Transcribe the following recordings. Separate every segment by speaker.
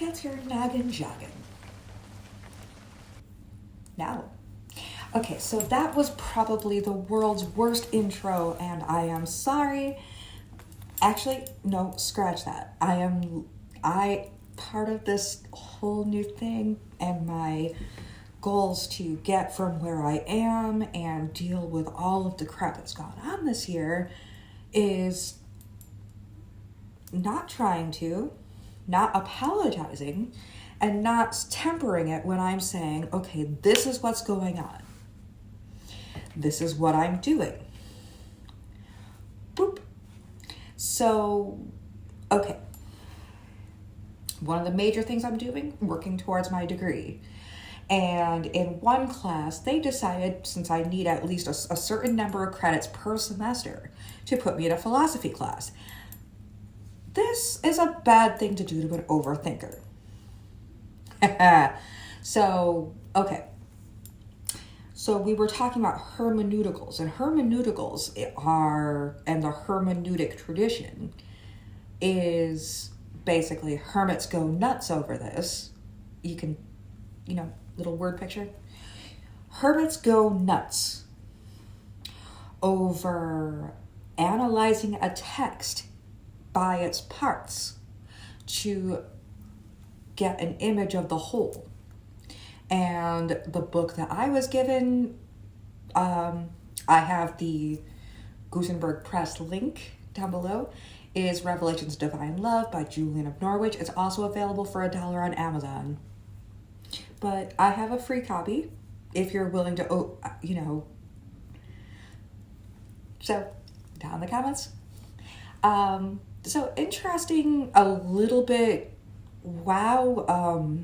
Speaker 1: gets your noggin jogging? Now. Okay, so that was probably the world's worst intro, and I am sorry. Actually, no, scratch that. Part of this whole new thing and my goals to get from where I am and deal with all of the crap that's gone on this year is not apologizing, and not tempering it when I'm saying, okay, this is what's going on. This is what I'm doing. Boop. So, okay. One of the major things I'm doing, working towards my degree. And in one class, they decided, since I need at least a certain number of credits per semester, to put me in a philosophy class. This is a bad thing to do to an overthinker. So, okay. So we were talking about hermeneuticals, and hermeneuticals and the hermeneutic tradition is basically hermits go nuts over this. You can, little word picture. Hermits go nuts over analyzing a text by its parts to get an image of the whole. And the book that I was given, I have the Gutenberg Press link down below, is Revelation's Divine Love by Julian of Norwich. It's also available for $1 on Amazon. But I have a free copy if you're willing to, So, down in the comments. So interesting, a little bit, wow,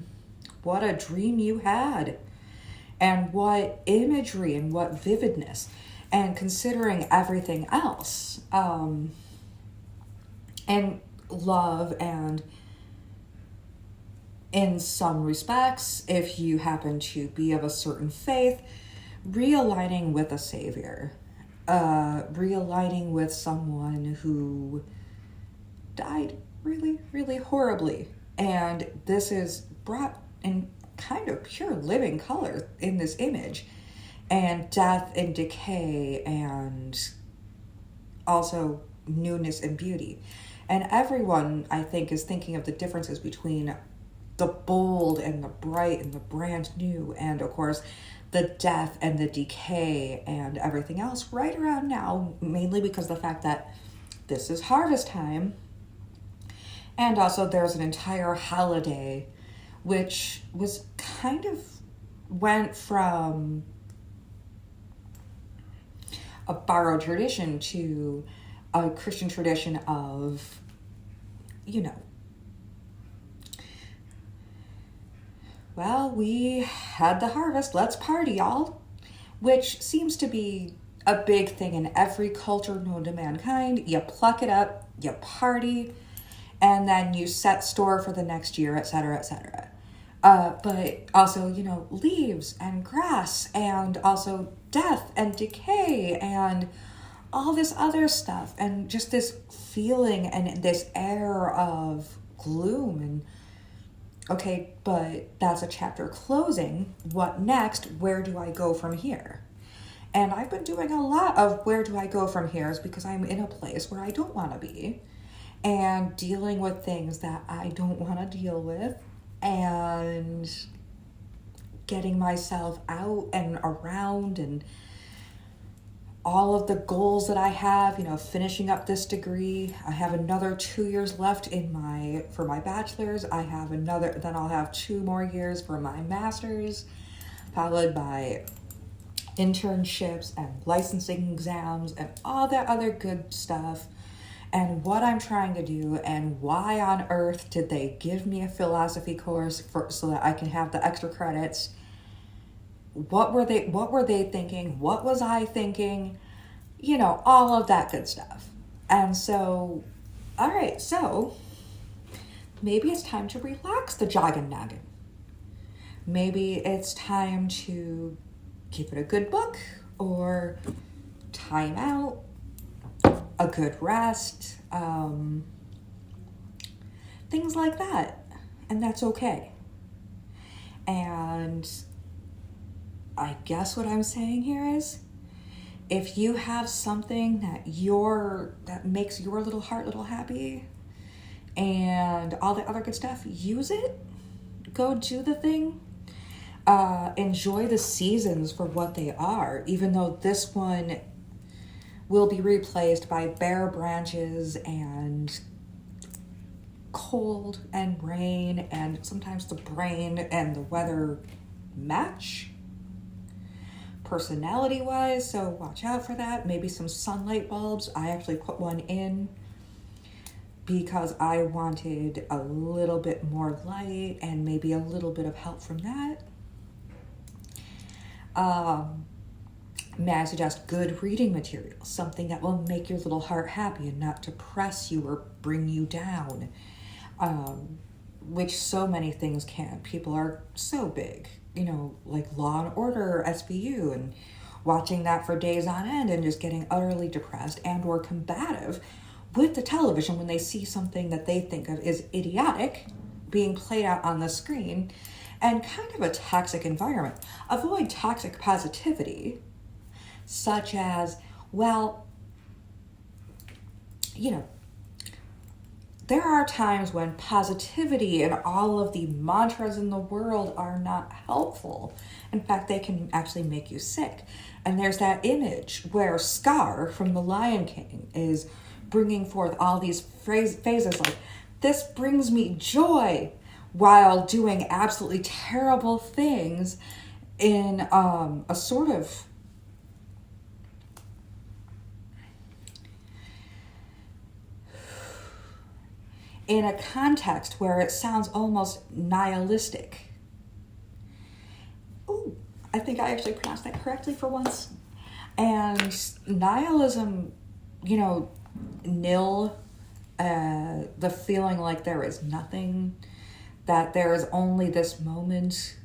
Speaker 1: what a dream you had, and what imagery and what vividness, and considering everything else, and love, and in some respects, if you happen to be of a certain faith, realigning with a savior, realigning with someone who died really, really horribly. And this is brought in kind of pure living color in this image. And death and decay and also newness and beauty. And everyone, I think, is thinking of the differences between the bold and the bright and the brand new, and of course the death and the decay and everything else right around now, mainly because of the fact that this is harvest time. And also there's an entire holiday which was kind of went from a borrowed tradition to a Christian tradition of, well, we had the harvest, let's party, y'all. Which seems to be a big thing in every culture known to mankind. You pluck it up, you party, and then you set store for the next year, etc., etc. But also, leaves and grass, and also death and decay, and all this other stuff, and just this feeling and this air of gloom. And okay, but that's a chapter closing. What next? Where do I go from here? And I've been doing a lot of where do I go from here is because I'm in a place where I don't want to be, and dealing with things that I don't want to deal with, and getting myself out and around, and all of the goals that I have, finishing up this degree. I have another 2 years left for my bachelor's. Then I'll have 2 more years for my master's, followed by internships and licensing exams and all that other good stuff. And what I'm trying to do, and why on earth did they give me a philosophy course so that I can have the extra credits? What were they thinking? What was I thinking? All of that good stuff. And so, all right, so maybe it's time to relax the jogging noggin. Maybe it's time to give it a good book, or time out, a good rest, things like that. And that's okay. And I guess what I'm saying here is, if you have something that makes your little heart little happy and all the other good stuff, use it. Go do the thing. Enjoy the seasons for what they are, even though this one will be replaced by bare branches and cold and rain, and sometimes the brain and the weather match personality wise, so watch out for that. Maybe some sunlight bulbs. I actually put one in because I wanted a little bit more light and maybe a little bit of help from that. May I suggest good reading material, something that will make your little heart happy and not depress you or bring you down, which so many things can. People are so big, like Law and Order, SVU, and watching that for days on end and just getting utterly depressed and or combative with the television when they see something that they think of as idiotic being played out on the screen, and kind of a toxic environment. Avoid toxic positivity, such as, there are times when positivity and all of the mantras in the world are not helpful. In fact, they can actually make you sick. And there's that image where Scar from The Lion King is bringing forth all these phases like, this brings me joy, while doing absolutely terrible things in a sort of in a context where it sounds almost nihilistic. Ooh, I think I actually pronounced that correctly for once. And nihilism, nil, the feeling like there is nothing, that there is only this moment.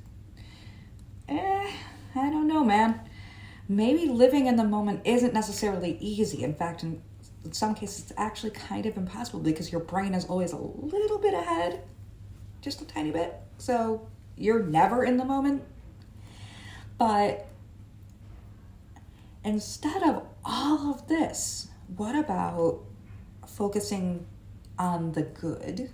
Speaker 1: I don't know, man. Maybe living in the moment isn't necessarily easy. In fact, in some cases, it's actually kind of impossible because your brain is always a little bit ahead, just a tiny bit. So you're never in the moment. But instead of all of this, what about focusing on the good?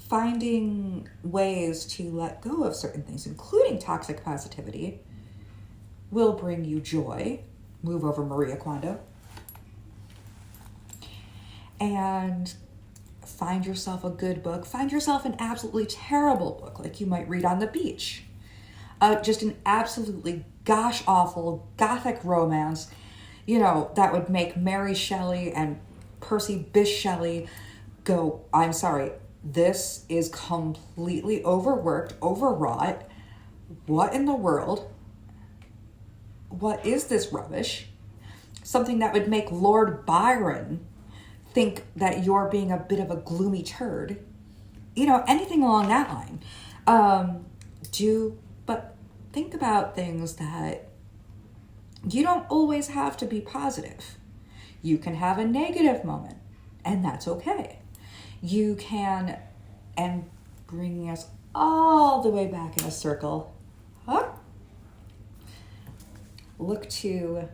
Speaker 1: Finding ways to let go of certain things, including toxic positivity, will bring you joy. Move over, Maria Kondo. And find yourself a good book. Find yourself an absolutely terrible book, like you might read on the beach. Just an absolutely gosh-awful gothic romance, that would make Mary Shelley and Percy Bysshe Shelley go, I'm sorry, this is completely overworked, overwrought. What in the world? What is this rubbish? Something that would make Lord Byron think that you're being a bit of a gloomy turd. Anything along that line. But think about things that you don't always have to be positive. You can have a negative moment, and that's okay. You can, and bringing us all the way back in a circle, look to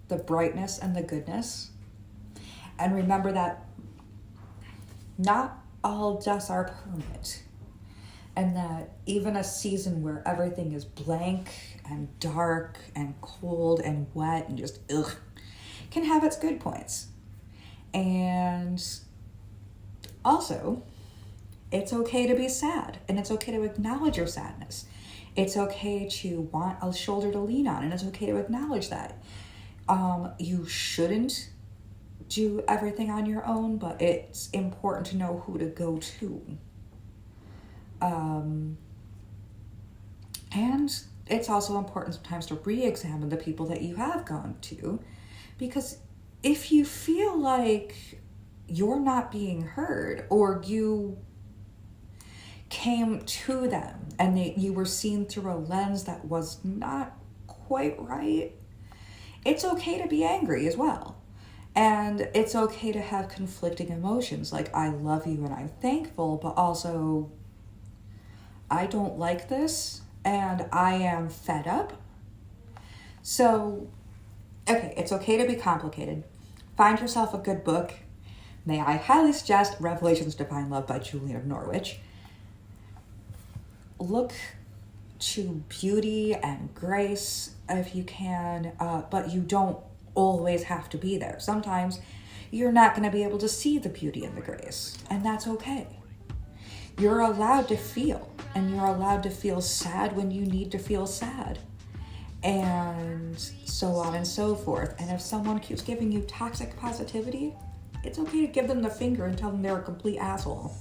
Speaker 1: the brightness and the goodness, and remember that not all deaths are permanent, and that even a season where everything is blank and dark and cold and wet and just can have its good points. And also, it's okay to be sad, and it's okay to acknowledge your sadness. It's okay to want a shoulder to lean on, and it's okay to acknowledge that. You shouldn't do everything on your own, but it's important to know who to go to. And it's also important sometimes to re-examine the people that you have gone to, because if you feel like you're not being heard, or you came to them and you were seen through a lens that was not quite right, it's okay to be angry as well. And it's okay to have conflicting emotions, like I love you and I'm thankful, but also I don't like this and I am fed up. So, okay, it's okay to be complicated. Find yourself a good book. May I highly suggest Revelations Divine Love by Julian of Norwich. Look to beauty and grace if you can, but you don't always have to be there. Sometimes you're not going to be able to see the beauty and the grace, and that's okay. You're allowed to feel, and you're allowed to feel sad when you need to feel sad, and so on and so forth. And if someone keeps giving you toxic positivity, it's okay to give them the finger and tell them they're a complete asshole.